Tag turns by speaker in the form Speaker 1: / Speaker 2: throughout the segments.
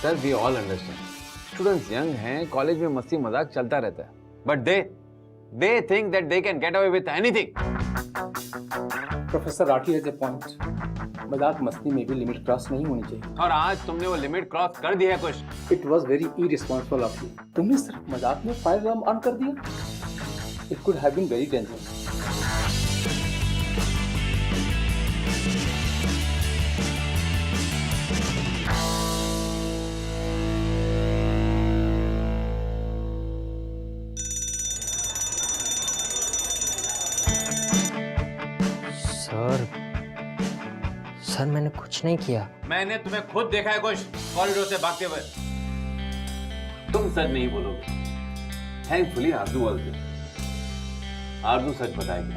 Speaker 1: Sir we all understand, students young हैं, college में मस्ती मजाक चलता रहता है, but they think that they can get away with anything.
Speaker 2: Professor Rathi has a point, मजाक मस्ती में भी लिमिट क्रॉस नहीं होनी चाहिए।
Speaker 1: और आज तुमने वो लिमिट क्रॉस कर दी है कुछ।
Speaker 2: It was very irresponsible of you. तुमने सिर्फ मजाक में फायर अलार्म ऑन कर दिया। It could have been very dangerous.
Speaker 3: Sir मैंने कुछ नहीं किया।
Speaker 1: मैंने तुम्हें खुद देखा है कुछ कॉरिडोर से भागते हुए। तुम सच नहीं बोलोगे। Thankfully Aarzoo was there. आरजू सच बताएगी।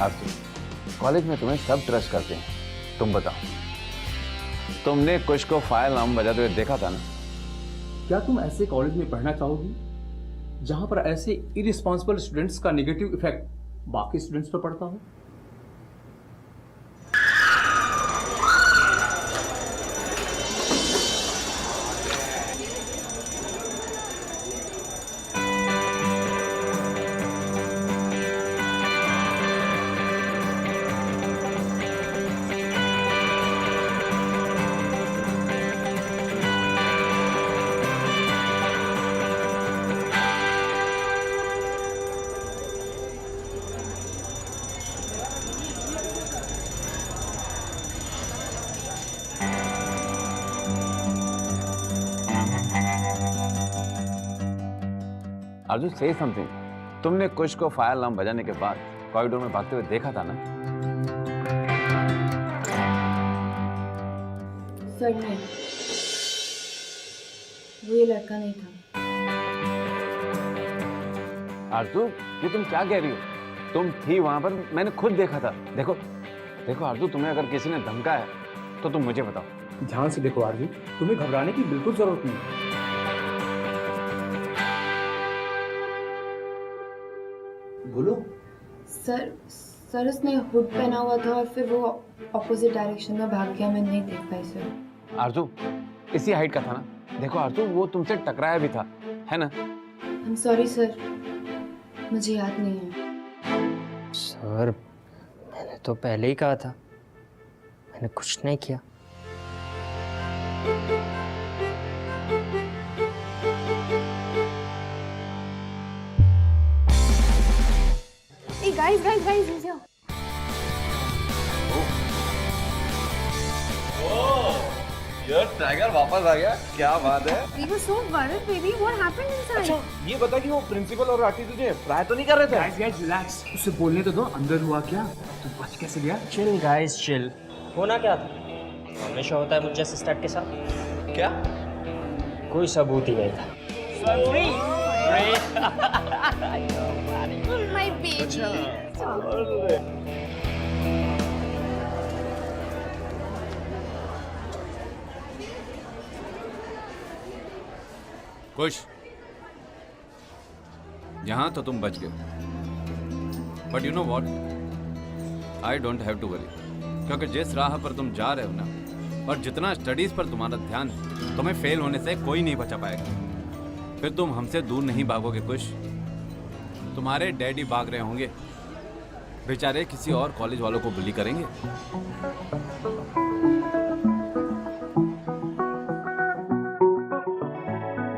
Speaker 1: आरजू, कॉलेज में तुम्हें सब ट्रस्ट करते हैं, तुम बताओ, तुमने कुछ को फायर अलार्म बजाते हुए देखा था ना?
Speaker 2: क्या तुम ऐसे कॉलेज में पढ़ना चाहोगी जहां पर ऐसे इररिस्पांसिबल स्टूडेंट्स का नेगेटिव इफेक्ट बाकी स्टूडेंट्स पर पड़ता हो?
Speaker 1: आरजू से समथिंग। तुमने कुछ को फायर अलार्म बजाने के बाद कॉरिडोर में भागते हुए देखा था ना?
Speaker 4: सर नहीं, वो ये लड़का नहीं था।
Speaker 1: आरजू, ये तुम क्या कह रही हो? तुम थी वहां पर, मैंने खुद देखा था। देखो देखो आरजू, तुम्हें अगर किसी ने धमकाया तो तुम मुझे बताओ।
Speaker 2: ध्यान से देखो आरजू, तुम्हें घबराने की बिल्कुल जरूरत नहीं। बोलो।
Speaker 4: सर उसने हुड पहना हुआ था और फिर वो ऑपोजिट डायरेक्शन में भाग गया, मैं नहीं देख पाई सर।
Speaker 1: आरजू इसी हाइट का था ना? देखो आरजू, वो तुमसे टकराया भी था, है ना?
Speaker 4: आई एम सॉरी सर, मुझे याद नहीं है।
Speaker 3: सर मैंने तो पहले ही कहा था, मैंने कुछ नहीं किया।
Speaker 4: गाइस
Speaker 1: यार टाइगर वापस आ गया, क्या बात है?
Speaker 4: We were so worried, baby. What happened inside?
Speaker 2: अच्छा ये बता कि वो प्रिंसिपल और राठी तुझे फ्राई तो नहीं कर रहे थे? गाइस रिलैक्स, उसे बोलने तो दो। अंदर हुआ क्या? तू बच कैसे गया?
Speaker 3: Chill guys chill. होना क्या था? हमेशा होता है मुझ जैसे स्टड के साथ।
Speaker 1: क्या?
Speaker 3: कोई सबूत ही नहीं था।
Speaker 4: My baby.
Speaker 1: खुश, यहां तो तुम बच गए, but you know what, I don't have to worry, क्योंकि जिस राह पर तुम जा रहे हो ना, और जितना स्टडीज पर तुम्हारा ध्यान, तुम्हें फेल होने से कोई नहीं बचा पाएगा। फिर तुम हमसे दूर नहीं भागोगे खुश। तुम्हारे डैडी भाग रहे होंगे, बेचारे किसी और कॉलेज वालों को बुली करेंगे।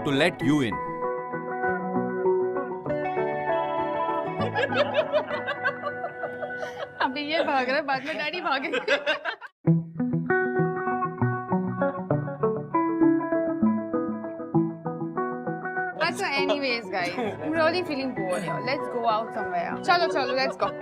Speaker 1: To let you in.
Speaker 4: अभी ये भाग रहा है, बाद में डैडी भागेंगे। So anyways guys, I'm really feeling bored here. Let's go out somewhere. चलो, let's go.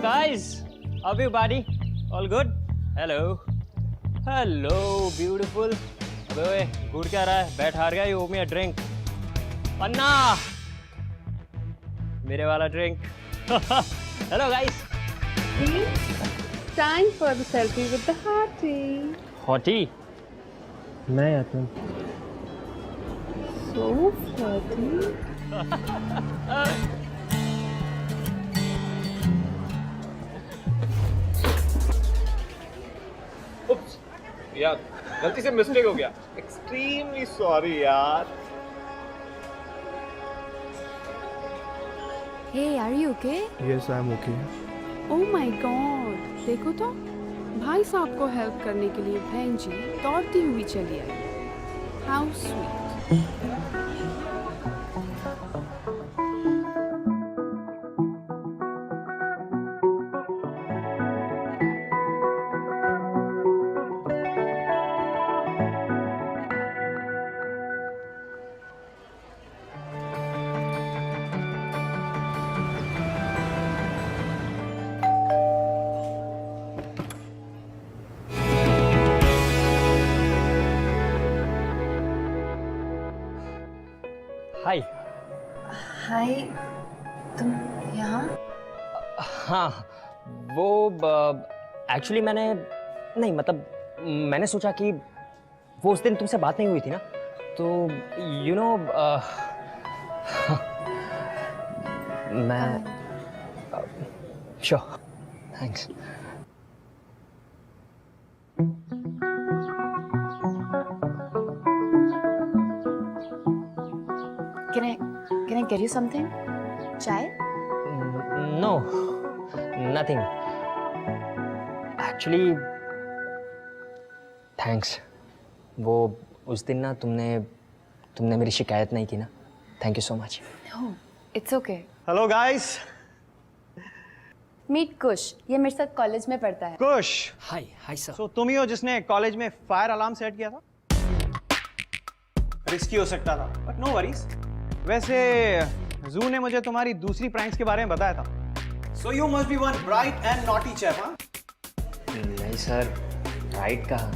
Speaker 3: Guys, everybody, all good? Hello. Hello beautiful. अबे ओए, गुड़ क्या रहा है? बैठ हार गया, यू ओव मी अ ड्रिंक। पन्ना, मेरे वाला drink. Hello guys.
Speaker 5: Time for the selfie with the hearty.
Speaker 3: Hottie, मैं या तुम?
Speaker 5: So flirty.
Speaker 6: यार गलती से मिस्टेक हो गया, एक्सट्रीमली सॉरी यार।
Speaker 4: Hey, are you okay?
Speaker 6: Yes I am okay.
Speaker 5: Oh my God. देखो तो, भाई साहब को हेल्प करने के लिए बहन जी दौड़ती हुई चली आई। How sweet.
Speaker 3: हाय।
Speaker 4: हाय, तुम यहाँ?
Speaker 3: हाँ, वो एक्चुअली मैंने सोचा कि वो उस दिन तुमसे बात नहीं हुई थी ना, तो यू नो मैं sure, thanks.
Speaker 4: Can I get you something? Chai?
Speaker 3: No, nothing actually. Thanks. वो उस दिन ना तुमने मेरी शिकायत नहीं की ना, thank you so much.
Speaker 4: No, it's okay.
Speaker 6: Hello guys.
Speaker 4: Meet कुश, ये मेरे साथ कॉलेज में पढ़ता है।
Speaker 6: कुश,
Speaker 3: हाय सर।
Speaker 6: तो तुम ही हो जिसने कॉलेज में फायर अलार्म सेट किया था? रिस्की हो सकता था, बट नो वरीज। वैसे जू ने मुझे तुम्हारी दूसरी प्रैंक्स के बारे में बताया था। So you must be one bright and naughty chap, हाँ?
Speaker 3: नहीं सर, राइट कहा?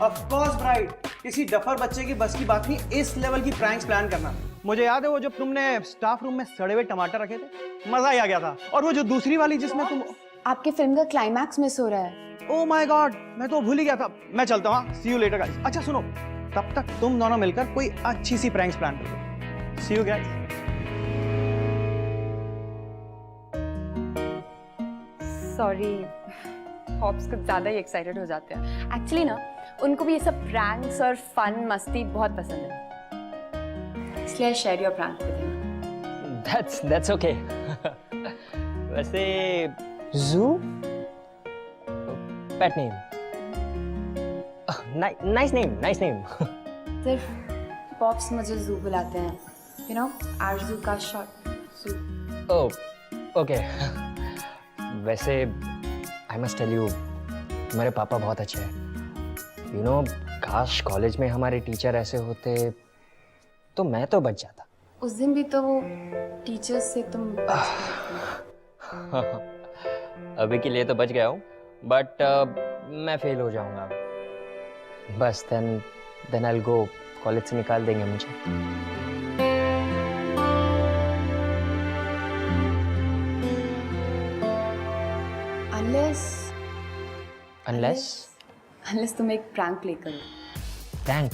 Speaker 6: Of course bright. किसी डफर बच्चे की बस की बात नहीं इस लेवल की प्रैंक्स प्लान करना। मुझे याद है वो जब तुमने स्टाफ रूम में सड़े हुए टमाटर रखे थे, मजा ही आ गया था। और वो जो दूसरी वाली जिसमें तुम,
Speaker 4: आपकी फिल्म का क्लाइमैक्स मिस हो रहा है।
Speaker 6: ओह माय गॉड, मैं तो भूल ही गया था। मैं चलता हूँ, सी यू लेटर गाइस। अच्छा सुनो, तब तक तुम दोनों मिलकर कोई अच्छी सी प्रैंक्स प्लान करो। सी यू गाइस।
Speaker 4: सॉरी, हॉप्स कुछ ज़्यादा ही एक्साइटेड हो जाते हैं। एक्चुअली ना, उनको भी ये सब प्रैंक्स और फन मस्ती बहुत पसंद है, इसलिए share your prank with him.
Speaker 3: That's okay. वैसे जू पेट नेम, नाइस नेम।
Speaker 4: सिर्फ पॉप्स मुझे जू बुलाते हैं, यू नो, आरजू का शॉर्ट जू।
Speaker 3: Oh okay. वैसे आई मस्ट टेल यू, मेरे पापा बहुत अच्छे हैं। यू नो, काश कॉलेज में हमारे टीचर ऐसे होते तो मैं तो बच जाता।
Speaker 4: उस दिन भी तो वो टीचर्स से तुम बच गए थे।
Speaker 3: अभी के लिए तो बच गया हूँ, बट मैं फेल हो जाऊंगा बस। Then I will go, college से निकाल देंगे मुझे।
Speaker 4: अनलेस तुम एक प्रैंक प्ले करो।
Speaker 3: प्रैंक?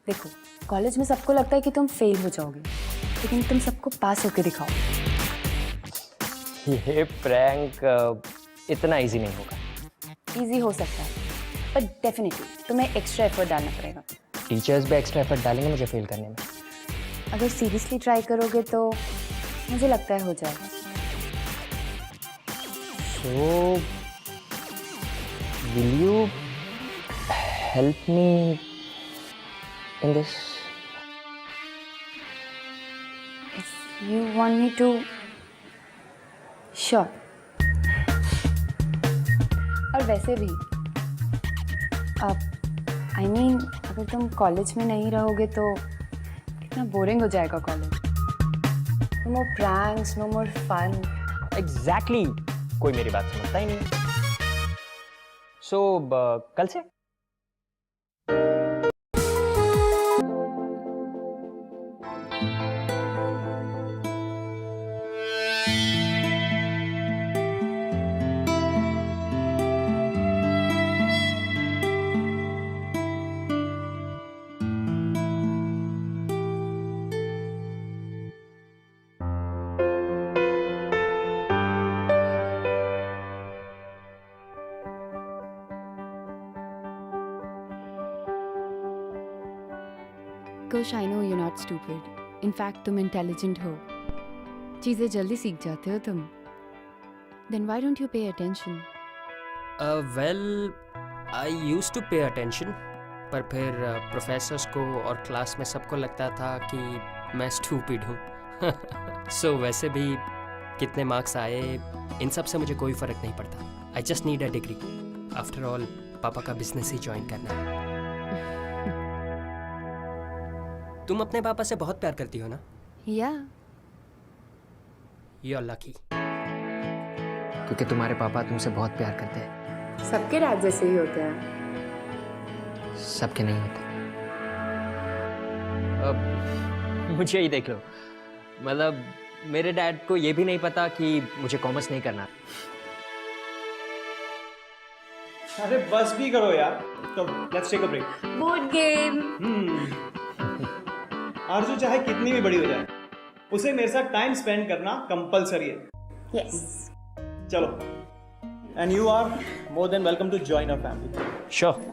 Speaker 4: देखो, कॉलेज में सबको लगता है कि तुम फेल हो जाओगे, लेकिन तुम सबको पास होके दिखाओ।
Speaker 3: ये प्रैंक इतना इजी नहीं होगा।
Speaker 4: इजी हो सकता है, पर डेफिनेटली तुम्हें एक्स्ट्रा एफर्ट डालना पड़ेगा।
Speaker 3: टीचर्स भी एक्स्ट्रा एफर्ट डालेंगे मुझे फेल करने में।
Speaker 4: अगर सीरियसली ट्राई करोगे तो मुझे लगता है हो जाएगा।
Speaker 3: So, will you help me in this?
Speaker 4: If you want me to, sure. और वैसे भी I mean, अगर तुम कॉलेज में नहीं रहोगे तो कितना बोरिंग हो जाएगा college. No more pranks, no more fun.
Speaker 3: Exactly. कोई मेरी बात समझता ही नहीं। So, कल से
Speaker 4: Kush, I know you not stupid, in fact तुम इंटेलिजेंट हो, चीज़ें जल्दी सीख जाते हो तुम. Then why don't you pay attention?
Speaker 3: Well, I use to pay attention, पर फिर प्रोफेसर्स को और क्लास में सबको लगता था कि मैं स्टूपिड हूँ. सो वैसे भी कितने मार्क्स आए इन सब से मुझे कोई फ़र्क नहीं पड़ता. I just need a degree. After all पापा का बिजनेस ही ज्वाइन करना है. तुम अपने पापा से बहुत प्यार करती हो ना?
Speaker 4: या
Speaker 3: यू आर लकी, क्योंकि तुम्हारे पापा तुमसे बहुत प्यार करते हैं.
Speaker 4: सबके राज जैसे ही होते हैं.
Speaker 3: सबके नहीं होते. अब मुझे ही देख लो, मतलब मेरे डैड को ये भी नहीं पता कि मुझे कॉमर्स नहीं करना.
Speaker 6: अरे बस भी करो यार. तो let's take a break.
Speaker 4: Board game.
Speaker 6: Aarzoo चाहे कितनी भी बड़ी हो जाए, उसे मेरे साथ टाइम स्पेंड करना कंपलसरी है.
Speaker 4: यस.
Speaker 6: चलो. And you are more than welcome to join our family.
Speaker 3: Sure.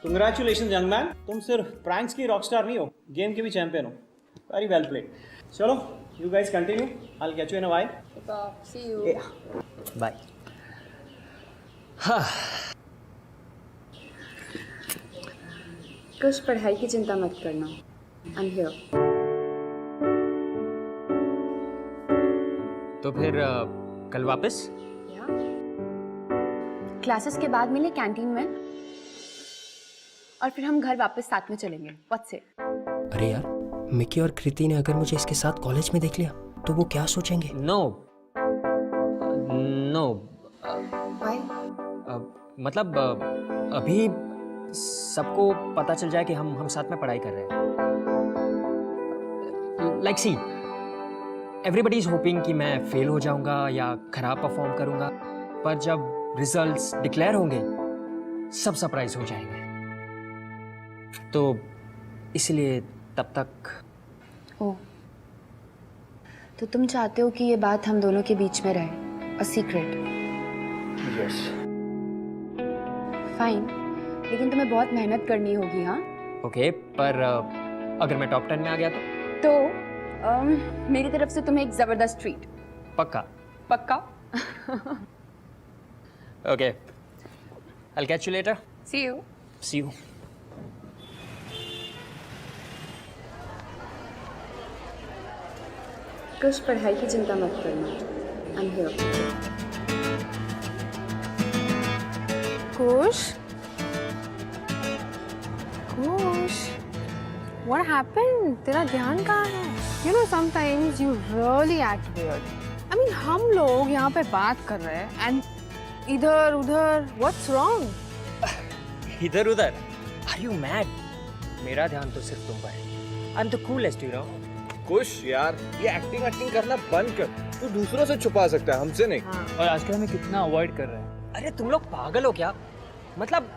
Speaker 6: Congratulation young man, तुम सिर्फ प्रैंक्स की रॉकस्टार नहीं हो, गेम के भी चैंपियन हो. Very well played. चलो, you guys continue. I will catch you in a while.
Speaker 4: See you.
Speaker 3: Bye. हाँ.
Speaker 4: कुछ पढ़ाई की चिंता मत करना. I'm here.
Speaker 3: तो फिर कल वापस?
Speaker 4: क्लासेस के बाद मिले कैंटीन में और फिर हम घर वापस साथ में चलेंगे. What's it?
Speaker 3: अरे यार, मिकी और कृति ने अगर मुझे इसके साथ कॉलेज में देख लिया तो वो क्या सोचेंगे? No no.
Speaker 4: Why?
Speaker 3: मतलब अभी सबको पता चल जाए कि हम साथ में पढ़ाई कर रहे हैं. Like see, everybody is hoping कि मैं फेल हो जाऊंगा या खराब परफॉर्म करूंगा, पर जब रिजल्ट्स डिक्लेयर होंगे सब सरप्राइज हो जाएंगे. तो इसलिए तब तक.
Speaker 4: ओह, तो तुम चाहते हो कि ये बात हम दोनों के बीच में रहे, अ सीक्रेट?
Speaker 3: यस.
Speaker 4: फाइन, लेकिन तुम्हें बहुत मेहनत करनी होगी. हाँ.
Speaker 3: ओके, पर अगर मैं टॉप 10 में आ गया तो
Speaker 4: मेरी तरफ से तुम्हें एक जबरदस्त ट्रीट.
Speaker 3: पक्का?
Speaker 4: पक्का.
Speaker 3: Okay, I'll catch you later.
Speaker 4: See you.
Speaker 3: See you.
Speaker 4: कुछ पढ़ाई की चिंता मत करना. I'm here.
Speaker 5: Kush? Kush? What happened? तेरा ध्यान कहाँ है? You know sometimes you really act weird. I mean हम लोग यहाँ पे बात कर रहे हैं and इधर उधर. What's wrong?
Speaker 3: इधर उधर? Are you mad? मेरा ध्यान तो सिर्फ तुम पर है. I'm the coolest, you know.
Speaker 7: कुश यार, ये एक्टिंग करना बंद कर. तू दूसरों से छुपा सकता है, हमसे नहीं.
Speaker 5: हाँ.
Speaker 8: और आजकल हमें कितना अवॉइड कर रहे हैं.
Speaker 3: अरे तुम लोग पागल हो क्या? मतलब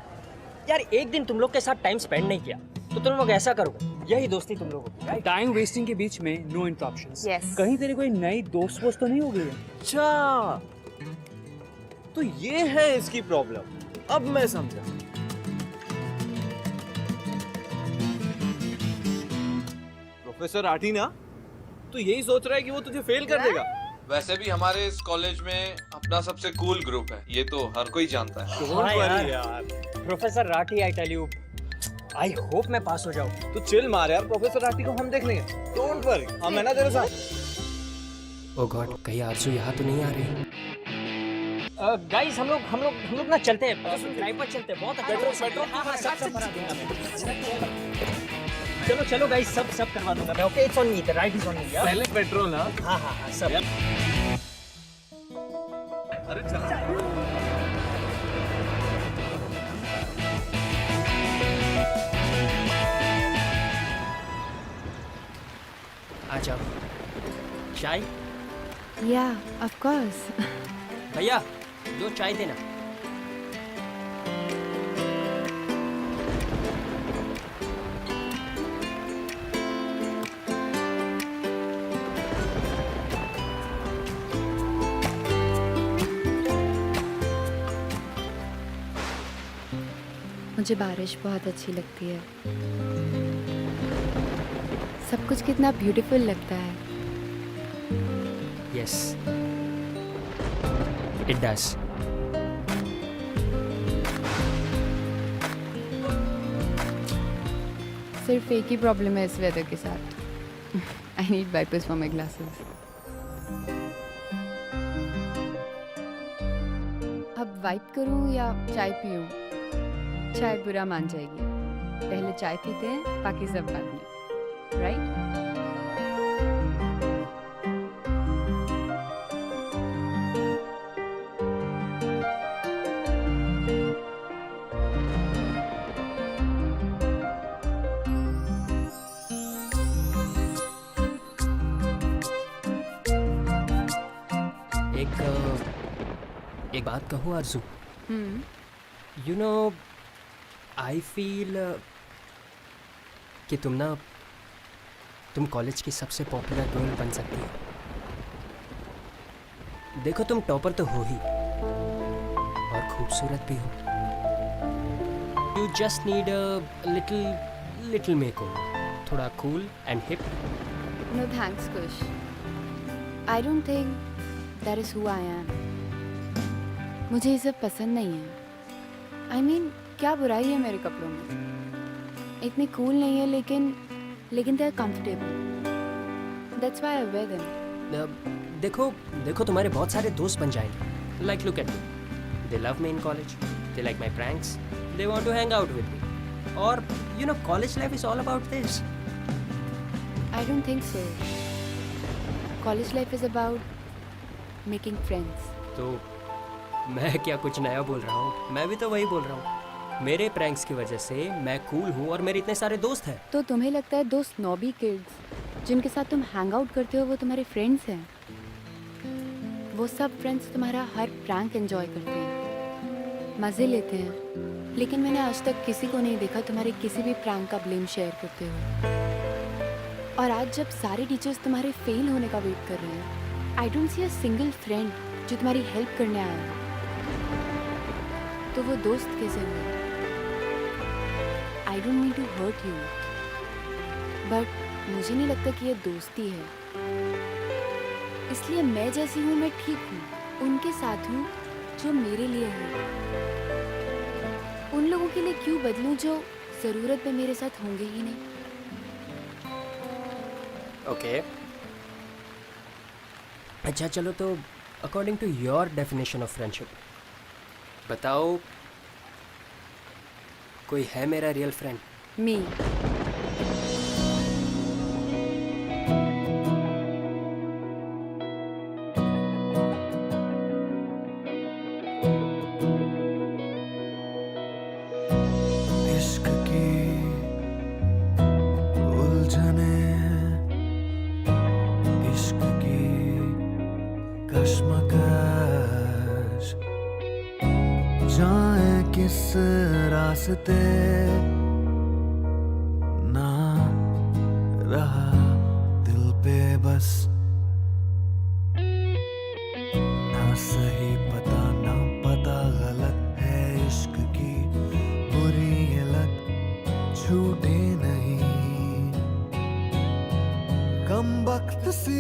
Speaker 3: यार एक दिन तुम लोग के साथ टाइम स्पेंड नहीं किया तो तुम लोग ऐसा करोगे? यही दोस्ती तुम लोगों की, right?
Speaker 8: टाइम वेस्टिंग के बीच में नो इंटरप्शंस।
Speaker 4: Yes.
Speaker 8: कहीं तेरी कोई नई दोस्त वोस्त तो नहीं हो गई है?
Speaker 7: अच्छा, तो ये है इसकी प्रॉब्लम। अब मैं समझा। प्रोफेसर राठी ना, तो यही सोच रहा है कि वो तुझे फेल कर देगा।
Speaker 9: वैसे भी हमारे इस कॉलेज में अपना सबसे कूल ग्रुप है, ये तो हर कोई जानता है।
Speaker 7: Don't
Speaker 3: हाँ
Speaker 7: worry
Speaker 3: यार।
Speaker 7: यार,
Speaker 3: professor Rathi, I tell you, I hope मैं पास हो जाऊं।
Speaker 7: तू चिल मार यार, प्रोफेसर राठी को हम देख लेंगे। डोंट वरी, हम है ना तेरे साथ।
Speaker 3: ओ गॉड, कहीं आरजू यहाँ तो नहीं आ रही? गाइस हम लोग ना चलते हैं, ड्राइव पर चलते हैं। बहुत पेट्रोल हाँ सब भरा दूंगा मैं। चलो चलो गाइस, सब करवा दूंगा मैं। Okay, it's on me, the ride is on me.
Speaker 7: पहले पेट्रोल ना।
Speaker 3: हाँ सब।
Speaker 7: अरे चल।
Speaker 3: आ जाओ। चाय?
Speaker 4: Yeah, of course.
Speaker 3: भैया 2 चाय देना।
Speaker 4: मुझे बारिश बहुत अच्छी लगती है। सब कुछ कितना ब्यूटीफुल लगता है।
Speaker 3: Yes, it does.
Speaker 4: सिर्फ एक ही प्रॉब्लम है इस वेदर के साथ। I need wipers for my glasses. अब वाइप करूं या चाय पीऊं? चाय बुरा मान जाएगी। पहले चाय पीते हैं, बाकी सब बाद में, राइट?
Speaker 3: एक बात कहूँ आरजू, यू नो आई फील कि तुम कॉलेज की सबसे पॉपुलर गर्ल बन सकती हो। देखो तुम टॉपर तो हो ही और खूबसूरत भी हो। You just need a little makeover, थोड़ा cool and hip.
Speaker 4: No thanks, Kush. I don't think that is who I am. मुझे ये सब पसंद नहीं है। I mean, क्या बुराई है मेरे कपड़ों में? इतने कूल नहीं है लेकिन they are comfortable. That's why I wear them.
Speaker 3: देखो तुम्हारे बहुत सारे दोस्त बन जाएंगे। Like look at me. They love me in college. They like my pranks. They want to hang out with me. और you know college life is all about this.
Speaker 4: I don't think so. College life is about making friends.
Speaker 3: तो मैं क्या कुछ नया बोल रहा हूँ? मैं भी तो वही बोल रहा हूँ। मेरे प्रैंक्स की वजह से मैं कूल हूँ और मेरे इतने सारे दोस्त हैं।
Speaker 4: तो तुम्हें लगता है दो स्नॉबी किड्स जिनके साथ तुम हैंग आउट करते हो वो तुम्हारे फ्रेंड्स हैं? वो सब फ्रेंड्स तुम्हारा हर प्रैंक एंजॉय करते हैं, मज़े लेते हैं, लेकिन मैंने आज तक किसी को नहीं देखा तुम्हारे किसी भी प्रैंक का ब्लेम शेयर करते हुए। और आज जब सारे टीचर्स तुम्हारे फेल होने का वेट कर रहे हैं, I don't see a single friend जो तुम्हारी हेल्प करने आया है। तो वो दोस्त कैसे हुए? I don't mean to hurt you, but मुझे नहीं लगता कि ये दोस्ती है। इसलिए मैं जैसी हूँ मैं ठीक हूँ, उनके साथ हूँ जो मेरे लिए है। उन लोगों के लिए क्यों बदलूं जो ज़रूरत में मेरे साथ होंगे ही नहीं।
Speaker 3: ओके अच्छा चलो, तो according to your definition of friendship बताओ, कोई है मेरा रियल फ्रेंड?
Speaker 4: मी।
Speaker 10: इश्क की उलझने, इश्क की कश्मकश, जाए किस वास्ते ना रहा दिल पे बस, ना सही पता ना पता गलत है इश्क की बुरी ये लत, छूटे नहीं कम वक्त सी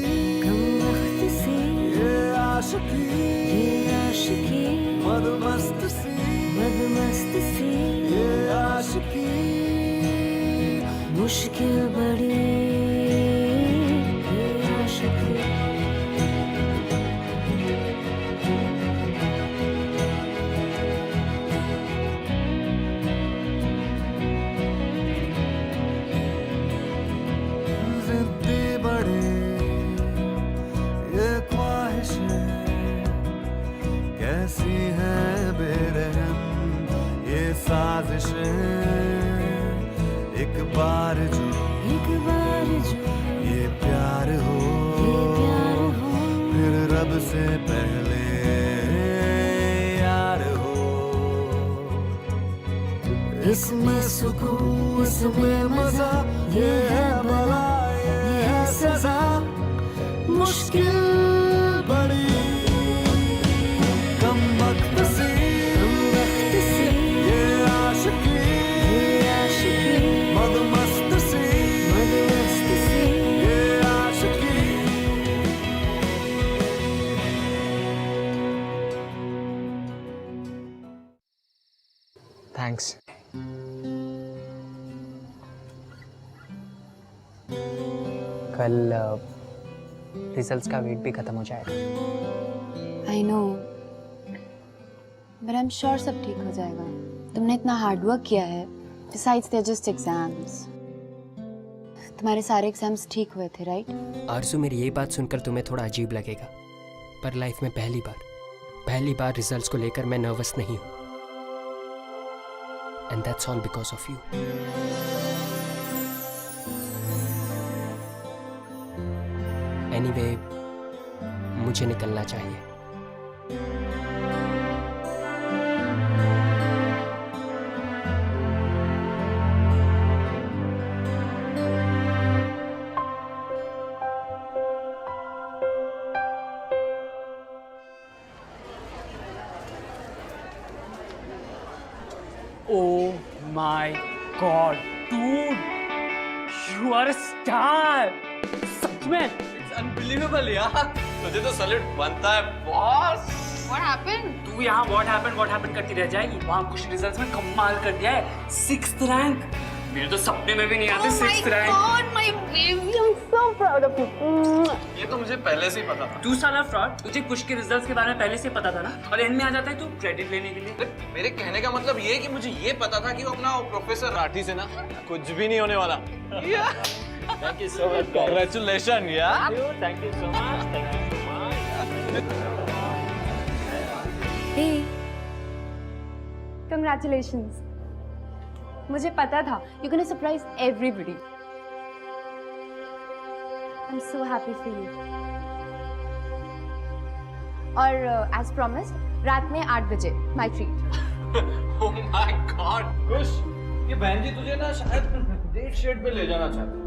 Speaker 10: ये आशिकी मदमस्त सी ये आशिकी
Speaker 11: मुश्किल बड़ी ये आशिकी।
Speaker 10: जिद्दी बड़े ये ख्वाहिशें कैसी हैं बेरहम ये साजिशें, एक बार जो ये प्यार हो फिर रब से पहले यार हो, इसमें सुकून इसमें मजा ये है भला ये है सजा, मुश्किल बड़ी कम वक्त सी ये आशिकी मदमस्त सी ये आशिकी।
Speaker 3: थैंक्स। कल रिजल्ट्स का वेट भी खत्म हो जाएगा।
Speaker 4: I know, but I am sure सब ठीक हो जाएगा। तुमने इतना हार्ड वर्क किया है। Besides, they're just exams. तुम्हारे सारे एग्जाम्स ठीक हुए थे, राइट?
Speaker 3: आरज़ू, मेरी ये बात सुनकर तुम्हें थोड़ा अजीब लगेगा, पर लाइफ में पहली बार रिजल्ट्स को लेकर मैं नर्वस नहीं हूँ। And that's all because of you. Anyway, मुझे निकलना चाहिए।
Speaker 8: Oh my God, dude, you are a star. सच में?
Speaker 9: It's unbelievable यार, तुझे तो सैल्यूट बनता है बॉस।
Speaker 5: What happened?
Speaker 8: तू यहाँ what happened करती रह जाएगी। वहाँ कुछ रिजल्ट्स में कमाल कर दिया है। 6th rank. मेरे तो सपने में भी नहीं आते 6th rank.
Speaker 5: Oh my baby, I'm so proud of you.
Speaker 9: ये तो मुझे पहले से ही पता था।
Speaker 8: तू साला फ्रॉड, तुझे कुछ के रिजल्ट्स के बारे में पहले से पता था ना, और एंड में आ जाता है तू क्रेडिट लेने के लिए।
Speaker 9: मेरे कहने का मतलब ये है कि मुझे ये पता था कि वो अपना प्रोफेसर राठी से ना कुछ भी नहीं होने वाला। Thank you so much, congratulations यार। Thank you so much, thank you so much.
Speaker 4: Hey, congratulations. मुझे पता था you're gonna surprise everybody. I'm so happy for you. और as promised, रात में 8 बजे my treat.
Speaker 9: Oh my God, खुश। ये बहन जी तुझे ना शायद डेट शीट पे ले जाना चाहती,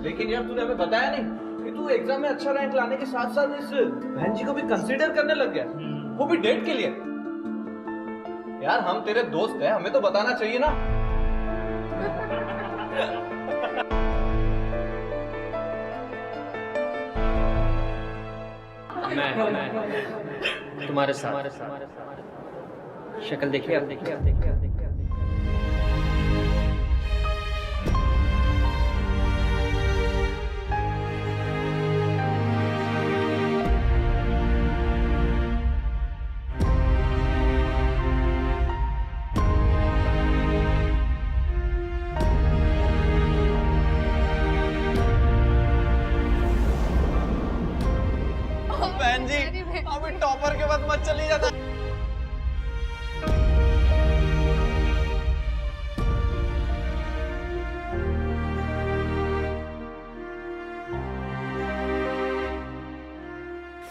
Speaker 9: लेकिन यार तूने हमें बताया नहीं कि तू एग्जाम में अच्छा रैंक लाने के साथ साथ इस बहन जी को भी कंसीडर करने लग गया, वो भी डेट के लिए। यार हम तेरे दोस्त हैं, हमें तो बताना चाहिए ना।
Speaker 3: मैं तुम्हारे साथ शक्ल देखिए, अब देखिए।
Speaker 9: बहन जी अभी टॉपर के बाद मत चली जाना।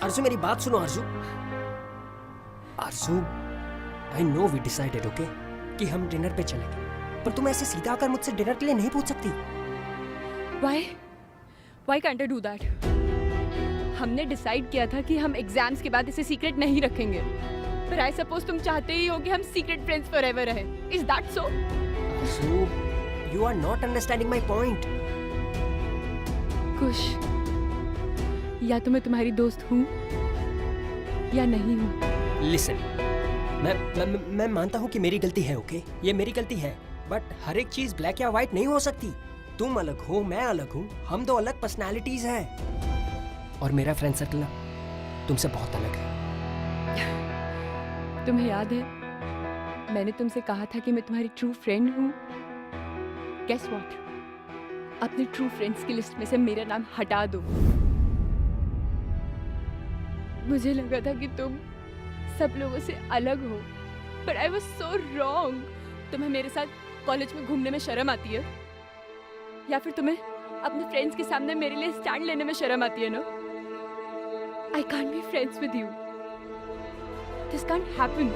Speaker 3: आरज़ू, मेरी बात सुनो Aarzoo. I know we decided, okay, कि हम डिनर पे चलेंगे, पर तुम ऐसे सीधा आकर मुझसे डिनर के लिए नहीं पूछ सकती।
Speaker 4: Why can't I do that? हमने डिसाइड किया था कि हम एग्जाम्स के बाद इसे सीक्रेट नहीं रखेंगे, पर आई सपोज तुम चाहते ही हो कि हम सीक्रेट फ्रेंड्स फॉरएवर रहे। Is that so?
Speaker 3: So, you are not understanding my point.
Speaker 4: कुश, या तो मैं तुम्हारी दोस्त हूँ या नहीं हूँ।
Speaker 3: Listen, मैं मानता हूँ कि मेरी गलती है, ओके? ये मेरी गलती है, बट हर एक चीज ब्लैक या व्हाइट नहीं हो सकती। तुम अलग हो, मैं अलग हूँ, हम दो अलग पर्सनालिटीज हैं। और मेरा फ्रेंड सर्कल तुमसे बहुत अलग है।
Speaker 4: तुम्हें याद है मैंने तुमसे कहा था कि मैं तुम्हारी ट्रू फ्रेंड हूँ? Guess what? अपने ट्रू फ्रेंड्स की लिस्ट में से मेरा नाम हटा दो। मुझे लगा था कि तुम सब लोगों से अलग हो, but I was so wrong। तुम्हें मेरे साथ कॉलेज में घूमने में शर्म आती है, या फिर तुम्हें अपने फ्रेंड्स के सामने मेरे लिए स्टैंड लेने में शर्म आती है ना? I can't be friends with you। This can't happen।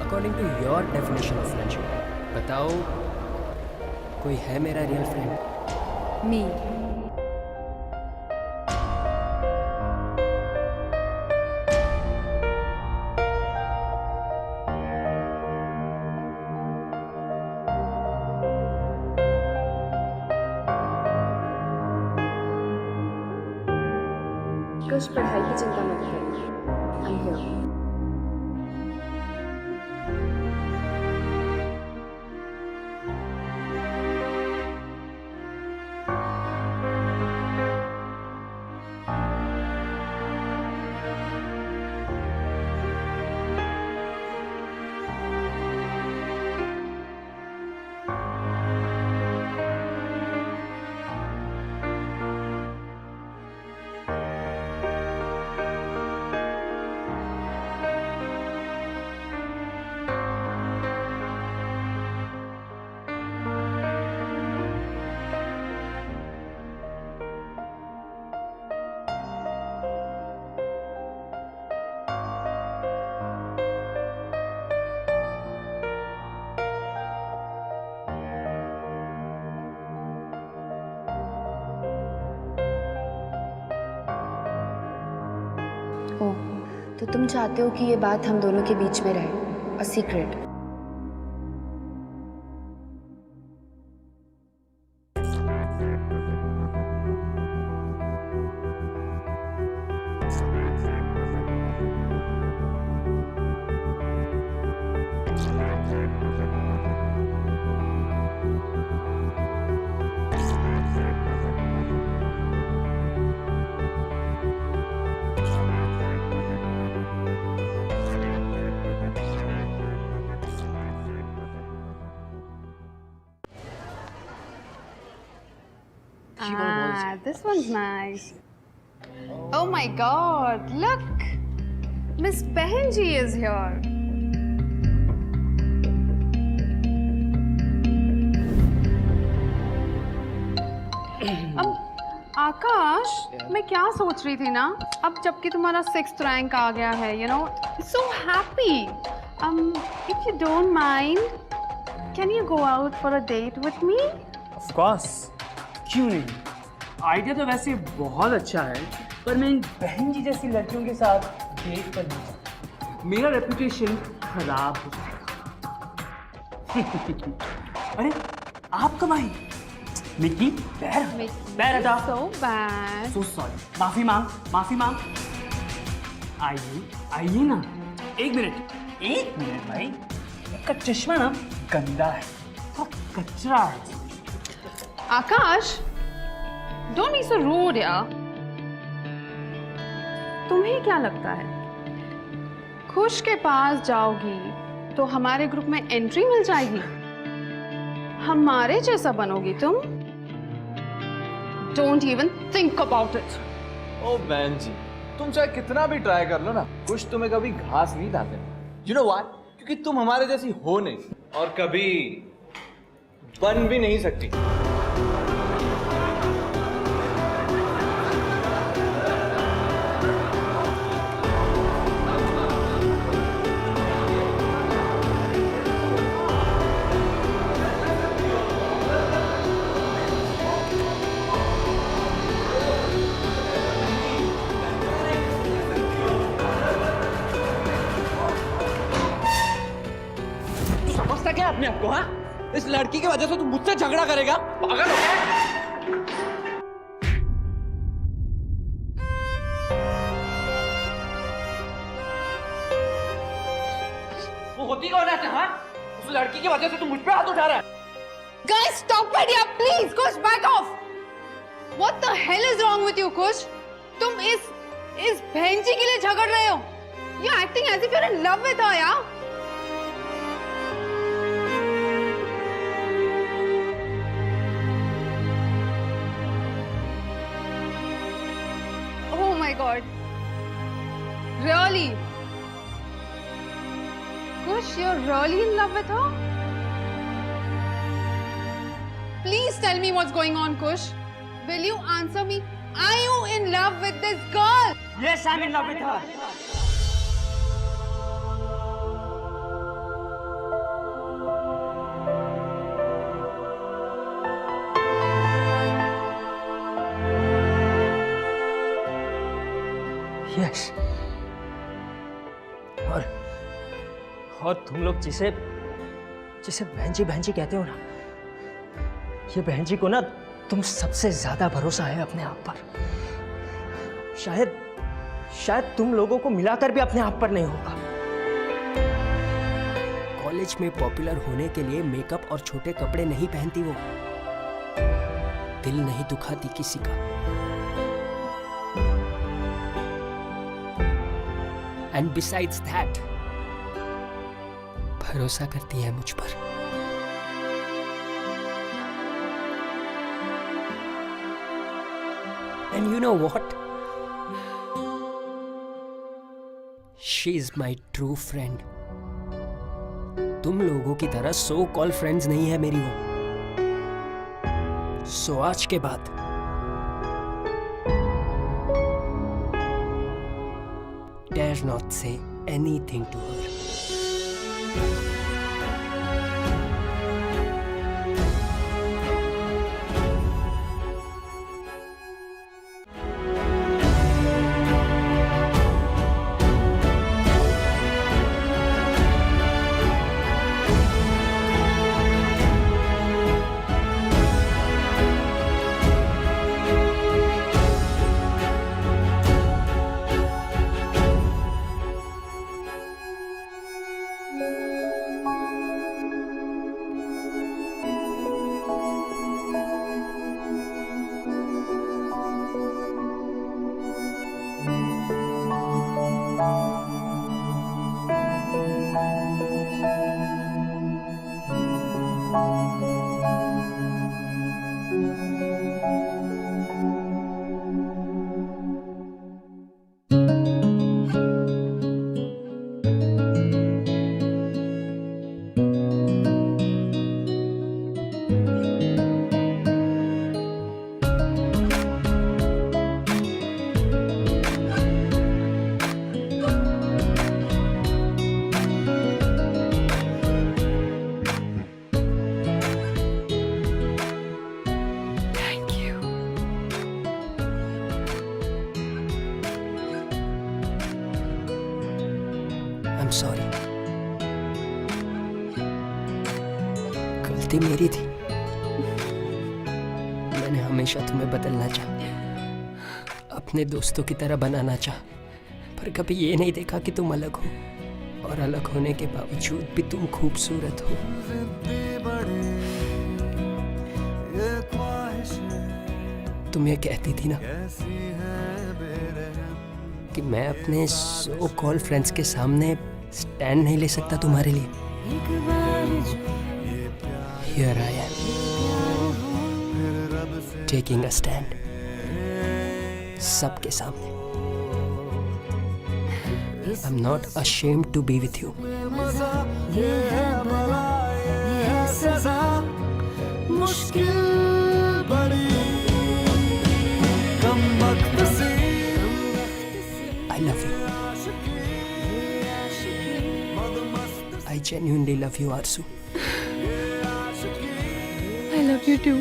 Speaker 3: According to your definition of friendship, बताओ कोई है मेरा रियल फ्रेंड?
Speaker 4: Me। कुछ पढ़ाई की चिंता मत करो। I'm here। ओह, तो तुम चाहते हो कि ये बात हम दोनों के बीच में रहे, a secret.
Speaker 5: This one's nice. Oh my God! Look, Miss Behenji is here. आकाश, मैं क्या सोच रही थी ना, अब जबकि तुम्हारा 6th रैंक आ गया है, you know, so happy. If you don't mind, can you go out for a date with me?
Speaker 8: Of course, क्यों नहीं? आइडिया तो वैसे बहुत अच्छा है, पर मैं इन बहन जी जैसी लड़कियों के साथ डेट पर नहीं सकता। मेरा रेपुटेशन खराब हो जाएगा। अरे आप कब आई? मिक्की, पैर हटा।
Speaker 5: So bad.
Speaker 8: So sorry। माफी मांग। आइए ना, 1 मिनट। एक मिनट भाई, इसका चश्मा ना गंदा है, थोड़ा कचरा है।
Speaker 5: आकाश, डोंट बी सो रूड यार। तुम्हें क्या लगता है खुश के पास जाओगी तो हमारे ग्रुप में एंट्री मिल जाएगी? हमारे जैसा बनोगी तुम? Don't even think about it.
Speaker 9: ओ बहन जी, तुम चाहे कितना भी ट्राई कर लो ना, कुछ तुम्हें कभी घास नहीं डालते। You know why? क्योंकि तुम हमारे जैसी हो नहीं और कभी बन भी नहीं सकती।
Speaker 6: समझता क्या अपने आप को? हाँ, इस लड़की की वजह से तू मुझसे झगड़ा करेगा? पागल हो गया? वो होती कौन है? हाँ, उस लड़की की वजह से तू मुझ पे हाथ उठा रहा है।
Speaker 5: Guys, stop it यार, please, Kush, back off. What the hell is wrong with you, Kush? तुम इस भेंची के लिए झगड़ रहे हो? You're acting as if you're in love with her, यार. Oh my God. Really? Kush, you're really in love with her? Please tell me what's going on, Kush. Will you answer me? Are you in love with this girl?
Speaker 8: Yes, I'm in love with her.
Speaker 3: Yes. और तुम लोग जिसे बहन जी कहते हो ना, ये बहन जी को ना तुम सबसे ज्यादा भरोसा है अपने आप पर। शायद तुम लोगों को मिलाकर भी अपने आप पर नहीं होगा।
Speaker 12: कॉलेज में पॉपुलर होने के लिए मेकअप और छोटे कपड़े नहीं पहनती वो। दिल नहीं दुखाती किसी का। एंड बिसाइड्स दैट भरोसा करती है मुझ पर। And you know what? She is my true friend. तुम लोगों की तरह सो कॉल फ्रेंड्स नहीं है मेरी वो। सो आज के बाद dare not say anything to her. I'm sorry. गलती मेरी थी। मैंने हमेशा तुम्हें बदलना चाहा, अपने दोस्तों की तरह बनाना चाहा, पर कभी ये नहीं देखा कि तुम अलग हो और अलग होने के बावजूद भी तुम खूबसूरत हो। तुम ये कहती थी ना कि मैं अपने सो कॉल फ्रेंड्स के सामने स्टैंड नहीं ले सकता तुम्हारे लिए। Here I am, taking a stand, सबके सामने। I'm not ashamed to be with you.
Speaker 10: ये है भला ये है सजा, मुश्किल बड़ी कम वक्त सी।
Speaker 12: I love you. I genuinely love you, Arzu.
Speaker 5: I love you too.